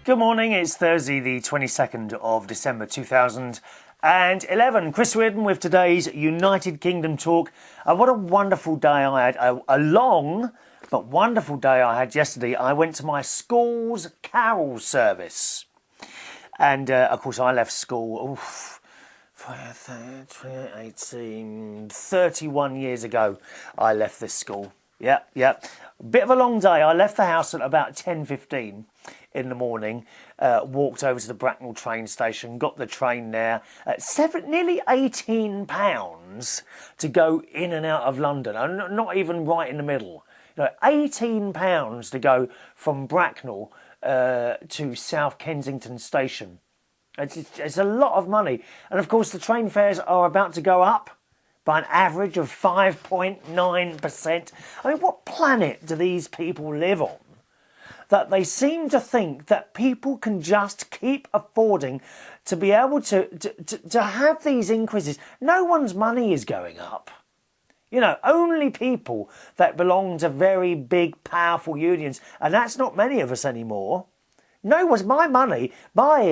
Good morning, it's Thursday the 22nd of December 2011. Chris Reardon with today's United Kingdom talk. What a wonderful day I had, a long but wonderful day I had yesterday. I went to my school's carol service and of course I left school 31 years ago I left this school. Yeah. Bit of a long day. I left the house at about 10:15 in the morning, walked over to the Bracknell train station, got the train there at nearly £18 to go in and out of London. I'm not even right in the middle. £18 to go from Bracknell to South Kensington station. It's a lot of money. And of course the train fares are about to go up by an average of 5.9%. I mean, what planet do these people live on that they seem to think that people can just keep affording to be able to have these increases? No one's money is going up. Only people that belong to very big, powerful unions, and that's not many of us anymore. My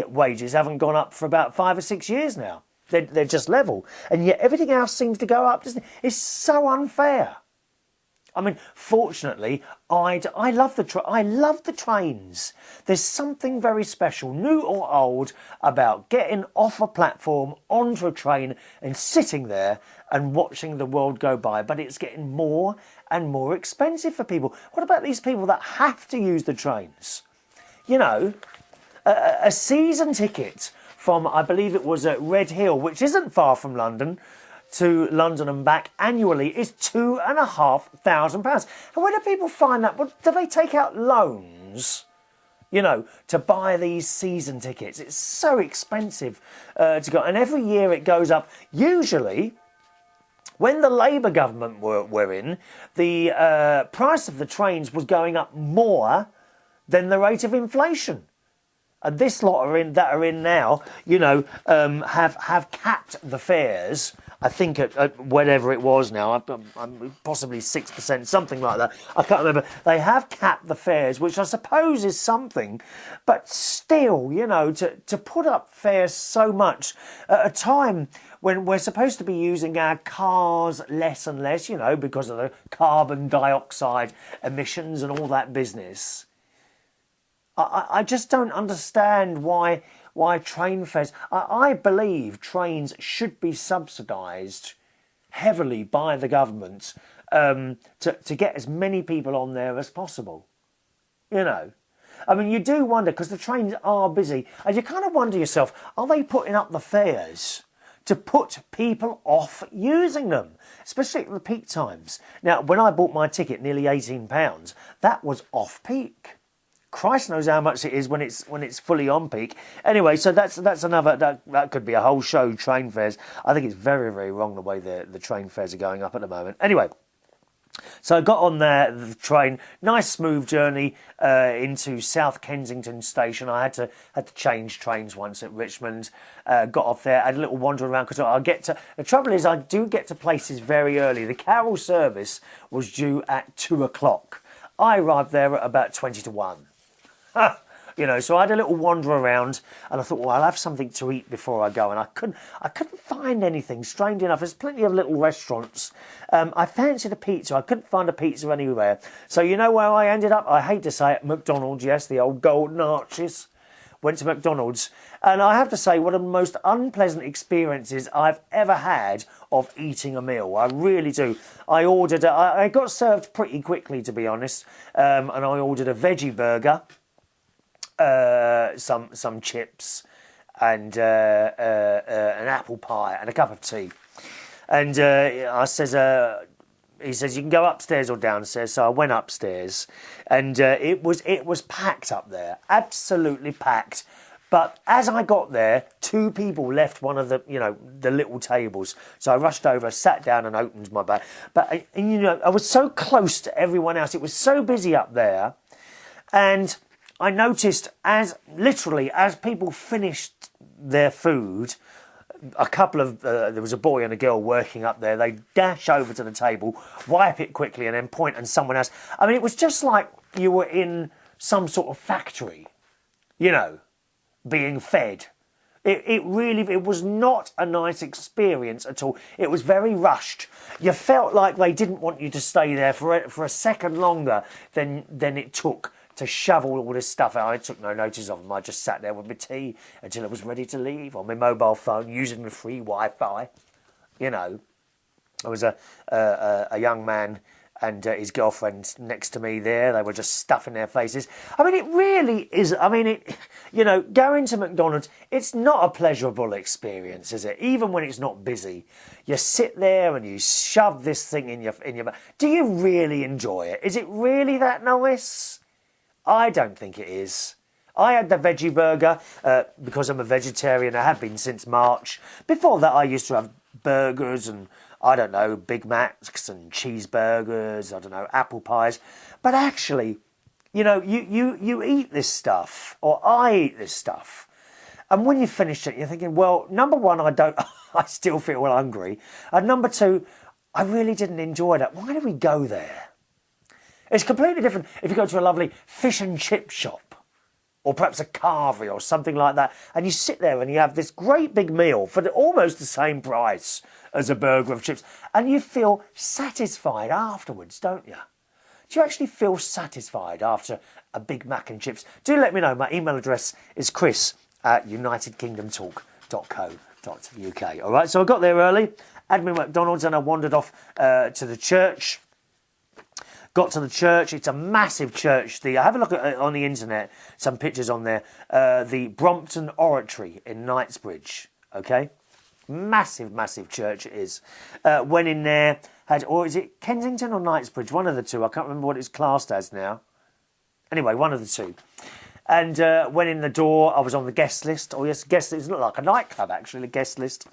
wages haven't gone up for about 5 or 6 years now. They're just level, and yet everything else seems to go up, doesn't it? It's so unfair. I mean, fortunately, I love the trains. There's something very special, new or old, about getting off a platform onto a train and sitting there and watching the world go by. But it's getting more and more expensive for people. What about these people that have to use the trains? A season ticket from, I believe it was at Red Hill, which isn't far from London, to London and back annually is £2,500. And where do people find that? Well, do they take out loans, to buy these season tickets? It's so expensive to go. And every year it goes up. Usually, when the Labour government were in, the price of the trains was going up more than the rate of inflation. And this lot that are in now, have capped the fares. I think at whatever it was now, possibly 6%, something like that. I can't remember. They have capped the fares, which I suppose is something. But still, to put up fares so much at a time when we're supposed to be using our cars less and less, because of the carbon dioxide emissions and all that business. I just don't understand why train fares. I believe trains should be subsidised heavily by the government to get as many people on there as possible. I mean, you do wonder, because the trains are busy, and you kind of wonder yourself, are they putting up the fares to put people off using them, especially at the peak times? Now, when I bought my ticket, nearly £18, that was off peak. Christ knows how much it is when it's fully on peak. Anyway, so that's another, that could be a whole show, train fares. I think it's very, very wrong the way the train fares are going up at the moment. Anyway, so I got on the train, nice smooth journey into South Kensington station. I had to change trains once at Richmond. Got off there, had a little wander around, because the trouble is I do get to places very early. The carol service was due at 2 o'clock. I arrived there at about 20 to 1. So I had a little wander around, and I thought, well, I'll have something to eat before I go, and I couldn't find anything. Strange enough, there's plenty of little restaurants. I fancied a pizza. I couldn't find a pizza anywhere. So you know where I ended up? I hate to say it, McDonald's. Yes, the old golden arches. Went to McDonald's, and I have to say, one of the most unpleasant experiences I've ever had of eating a meal. I really do. I ordered. I got served pretty quickly, to be honest, and I ordered a veggie burger. Some chips and an apple pie and a cup of tea, and he says you can go upstairs or downstairs. So I went upstairs, and it was packed up there, absolutely packed. But as I got there, 2 people left one of the little tables. So I rushed over, sat down, and opened my bag. But I was so close to everyone else. It was so busy up there, and I noticed as people finished their food, a couple of there was a boy and a girl working up there. They dash over to the table, wipe it quickly, and then point at someone else. I mean, it was just like you were in some sort of factory. you know, being fed. It was not a nice experience at all. It was very rushed. You felt like they didn't want you to stay there for a second longer than it took to shovel all this stuff out. I took no notice of them. I just sat there with my tea until it was ready to leave on my mobile phone using the free Wi-Fi. You know, there was a young man and his girlfriend next to me there. They were just stuffing their faces. I mean, it really is. I mean, going to McDonald's, it's not a pleasurable experience, is it? Even when it's not busy. You sit there and you shove this thing in your mouth. Do you really enjoy it? Is it really that nice? I don't think it is. I had the veggie burger because I'm a vegetarian. I have been since March. Before that, I used to have burgers and, I don't know, Big Macs and cheeseburgers, I don't know, apple pies. But actually, you know, you eat this stuff, or I eat this stuff. And when you finish it, you're thinking, well, number one, I still feel hungry. And number two, I really didn't enjoy that. Why did we go there? It's completely different if you go to a lovely fish and chip shop, or perhaps a carvery or something like that, and you sit there and you have this great big meal for almost the same price as a burger of chips, and you feel satisfied afterwards, don't you? Do you actually feel satisfied after a Big Mac and chips? Do let me know. My email address is chris@unitedkingdomtalk.co.uk. All right, so I got there early, had me McDonald's, and I wandered off to the church. Got to the church. It's a massive church. Have a look at on the internet, some pictures on there. The Brompton Oratory in Knightsbridge. Okay, massive, massive church it is. Went in there, or is it Kensington or Knightsbridge? One of the two. I can't remember what it's classed as now. Anyway, one of the two. And went in the door. I was on the guest list. Oh yes, guest list. It's not like a nightclub actually. The guest list.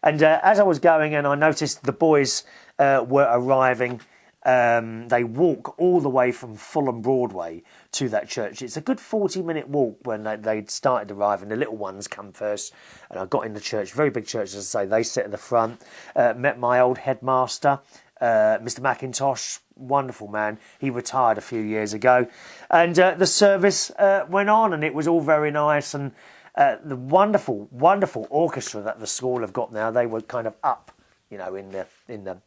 And as I was going, and I noticed the boys were arriving. They walk all the way from Fulham Broadway to that church. It's a good 40-minute walk when they'd started arriving. The little ones come first, and I got in the church. Very big church, as I say. They sit at the front. Met my old headmaster, Mr. McIntosh. Wonderful man. He retired a few years ago. And the service went on, and it was all very nice. And the wonderful, wonderful orchestra that the school have got now, they were kind of up, you know,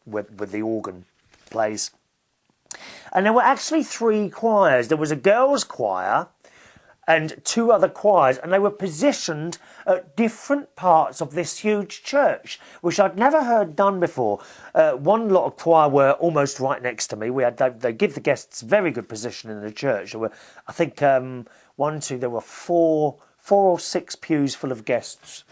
with the organ plays. And there were actually 3 choirs. There was a girls' choir and 2 other choirs, and they were positioned at different parts of this huge church, which I'd never heard done before. One lot of choir were almost right next to me. They give the guests very good position in the church. There were, I think, there were 4 or 6 pews full of guests.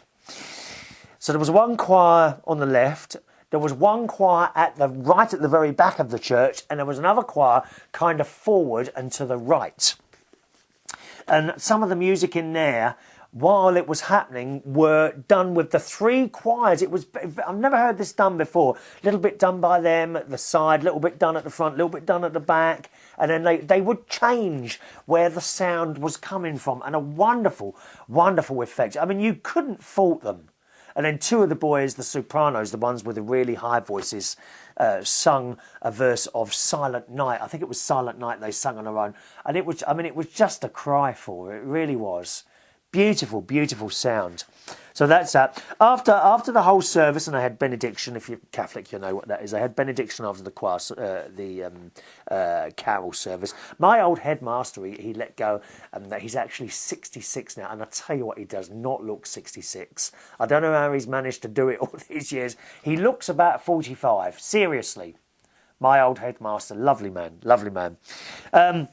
So there was one choir on the left. There was one choir right at the very back of the church, and there was another choir kind of forward and to the right. And some of the music in there, while it was happening, were done with the 3 choirs. I've never heard this done before. A little bit done by them at the side, a little bit done at the front, a little bit done at the back. And then they would change where the sound was coming from. And a wonderful, wonderful effect. I mean, you couldn't fault them. And then 2 of the boys, the sopranos, the ones with the really high voices, sung a verse of Silent Night. I think it was Silent Night they sung on their own. And it was just a cry for it. It really was. Beautiful, beautiful sound. So that's that. After the whole service, and I had benediction. If you're Catholic, you know what that is. I had benediction after the choir, carol service. My old headmaster, he let go, and he's actually 66 now. And I tell you what, he does not look 66. I don't know how he's managed to do it all these years. He looks about 45. Seriously, my old headmaster, lovely man, lovely man. And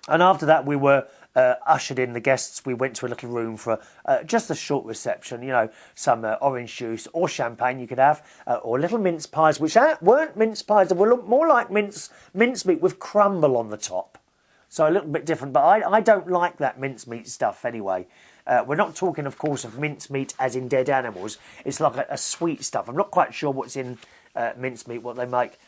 after that, we were ushered in the guests. We went to a little room for just a short reception, you know, some orange juice or champagne you could have, or little mince pies, which weren't mince pies. They were more like mincemeat with crumble on the top. So a little bit different, but I don't like that mincemeat stuff anyway. We're not talking, of course, of mincemeat as in dead animals. It's like a sweet stuff. I'm not quite sure what's in mincemeat, what they make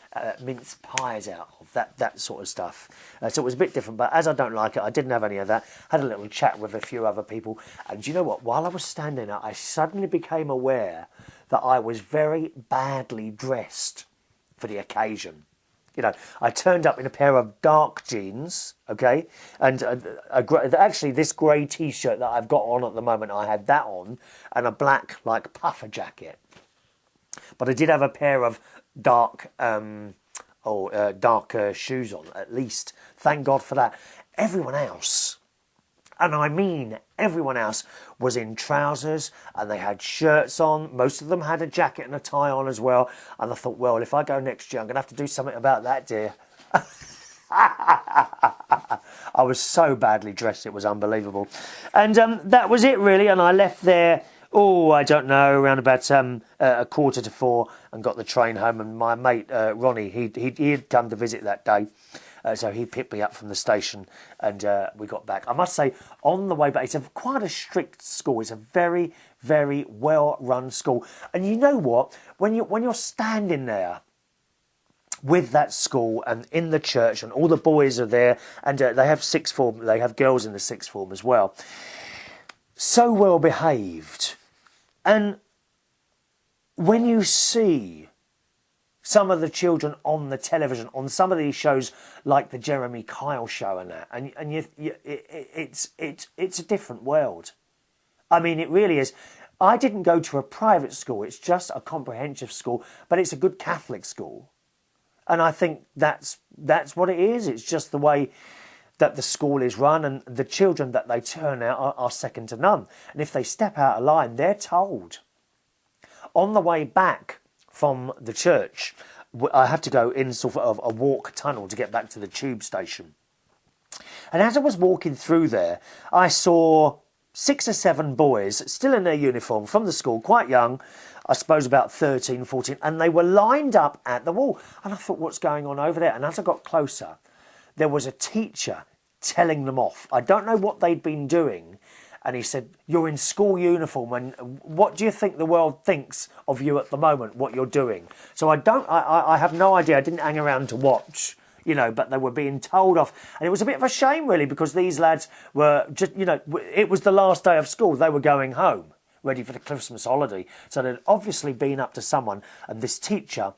mince pies out of, that sort of stuff. So it was a bit different, but as I don't like it, I didn't have any of that. Had a little chat with a few other people, and do you know what? While I was standing there, I suddenly became aware that I was very badly dressed for the occasion. You know, I turned up in a pair of dark jeans, okay, and actually this grey T-shirt that I've got on at the moment, I had that on, and a black, like, puffer jacket. But I did have a pair of dark, darker shoes on, at least. Thank God for that. Everyone else, and I mean everyone else, was in trousers and they had shirts on. Most of them had a jacket and a tie on as well. And I thought, well, if I go next year, I'm going to have to do something about that, dear. I was so badly dressed, it was unbelievable. And that was it, really. And I left there, I don't know, around about 3:45 and got the train home. And my mate, Ronnie, he had come to visit that day. So he picked me up from the station and we got back. I must say, on the way back, it's quite a strict school. It's a very, very well-run school. And you know what? When you're standing there with that school and in the church and all the boys are there and they have sixth form, they have girls in the sixth form as well. So well behaved. And when you see some of the children on the television, on some of these shows like the Jeremy Kyle show and that, it's a different world. I mean, it really is. I didn't go to a private school. It's just a comprehensive school, but it's a good Catholic school. And I think that's what it is. It's just the way that the school is run, and the children that they turn out are second to none. And if they step out of line, they're told. On the way back from the church, I have to go in sort of a walk tunnel to get back to the tube station. And as I was walking through there, I saw 6 or 7 boys still in their uniform from the school, quite young, I suppose about 13, 14, and they were lined up at the wall. And I thought, what's going on over there? And as I got closer, there was a teacher telling them off. I don't know what they'd been doing. And he said, you're in school uniform, and what do you think the world thinks of you at the moment, what you're doing? So I have no idea. I didn't hang around to watch, you know, but they were being told off. And it was a bit of a shame, really, because these lads were just, you know, it was the last day of school. They were going home, ready for the Christmas holiday. So they'd obviously been up to someone, and this teacher,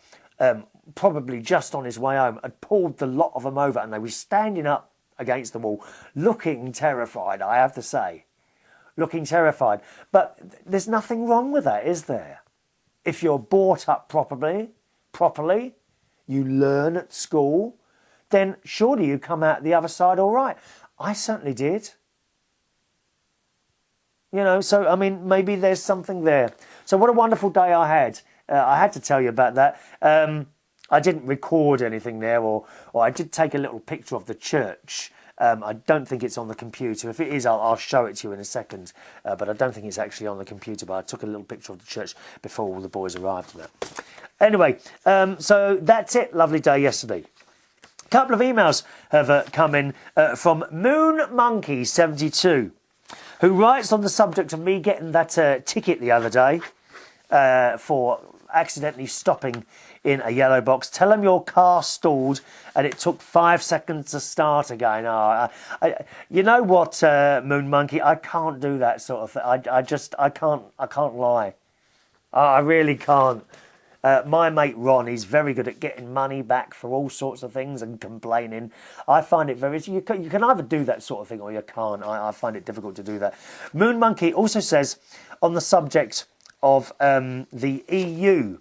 probably just on his way home, had pulled the lot of them over, and they were standing up against the wall, looking terrified, I have to say. Looking terrified. But there's nothing wrong with that, is there? If you're brought up properly, you learn at school, then surely you come out the other side all right. I certainly did. You know, so, I mean, maybe there's something there. So what a wonderful day I had. I had to tell you about that. I didn't record anything there, or I did take a little picture of the church. I don't think it's on the computer. If it is, I'll show it to you in a second. But I don't think it's actually on the computer. But I took a little picture of the church before all the boys arrived and that. Anyway, so that's it. Lovely day yesterday. A couple of emails have come in from Moon Monkey 72, who writes on the subject of me getting that ticket the other day for accidentally stopping in a yellow box. Tell them your car stalled and it took 5 seconds to start again. You know what, Moon Monkey? I can't do that sort of thing. I can't lie. I really can't. My mate Ron, he's very good at getting money back for all sorts of things and complaining. I find it very... You can either do that sort of thing or you can't. I find it difficult to do that. Moon Monkey also says, on the subject of the EU,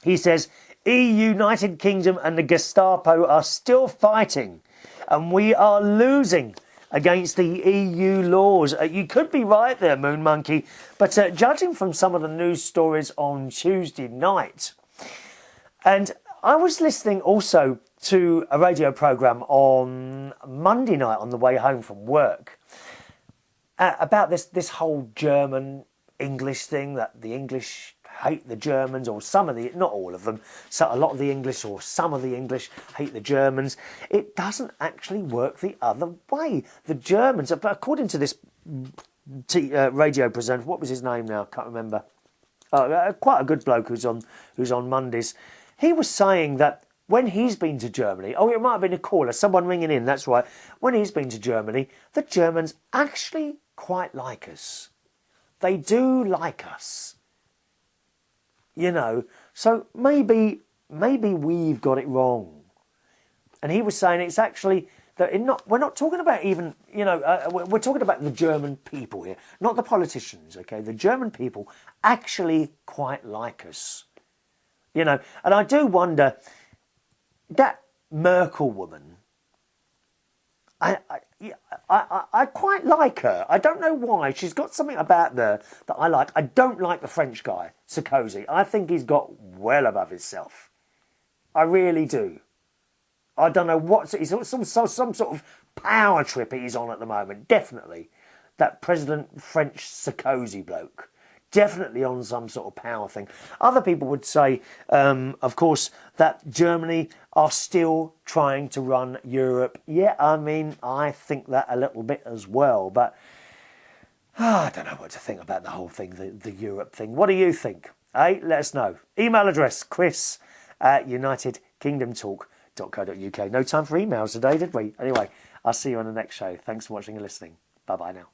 he says, United Kingdom and the Gestapo are still fighting and we are losing against the EU laws. You could be right there, Moon Monkey, but judging from some of the news stories on Tuesday night, and I was listening also to a radio programme on Monday night on the way home from work about this whole German English thing, that the English hate the Germans, or some of the, not all of them, so a lot of the English or some of the English hate the Germans. It doesn't actually work the other way. The Germans, according to this radio presenter, what was his name now? Can't remember. Quite a good bloke who's on Mondays. He was saying that when he's been to Germany, it might have been a caller, someone ringing in, that's right. When he's been to Germany, the Germans actually quite like us. They do like us. You know, so maybe we've got it wrong. And he was saying it's actually that we're not talking about even, we're talking about the German people here, not the politicians, okay? The German people actually quite like us, and I do wonder, that Merkel woman, I quite like her. I don't know why. She's got something about her that I like. I don't like the French guy, Sarkozy. I think he's got well above himself. I really do. I don't know what... He's some sort of power trip he's on at the moment. Definitely. That President French Sarkozy bloke. Definitely on some sort of power thing. Other people would say, of course, that Germany are still trying to run Europe. Yeah, I mean, I think that a little bit as well. But I don't know what to think about the whole thing, the Europe thing. What do you think? Let us know. Email address, chris@unitedkingdomtalk.co.uk. No time for emails today, did we? Anyway, I'll see you on the next show. Thanks for watching and listening. Bye-bye now.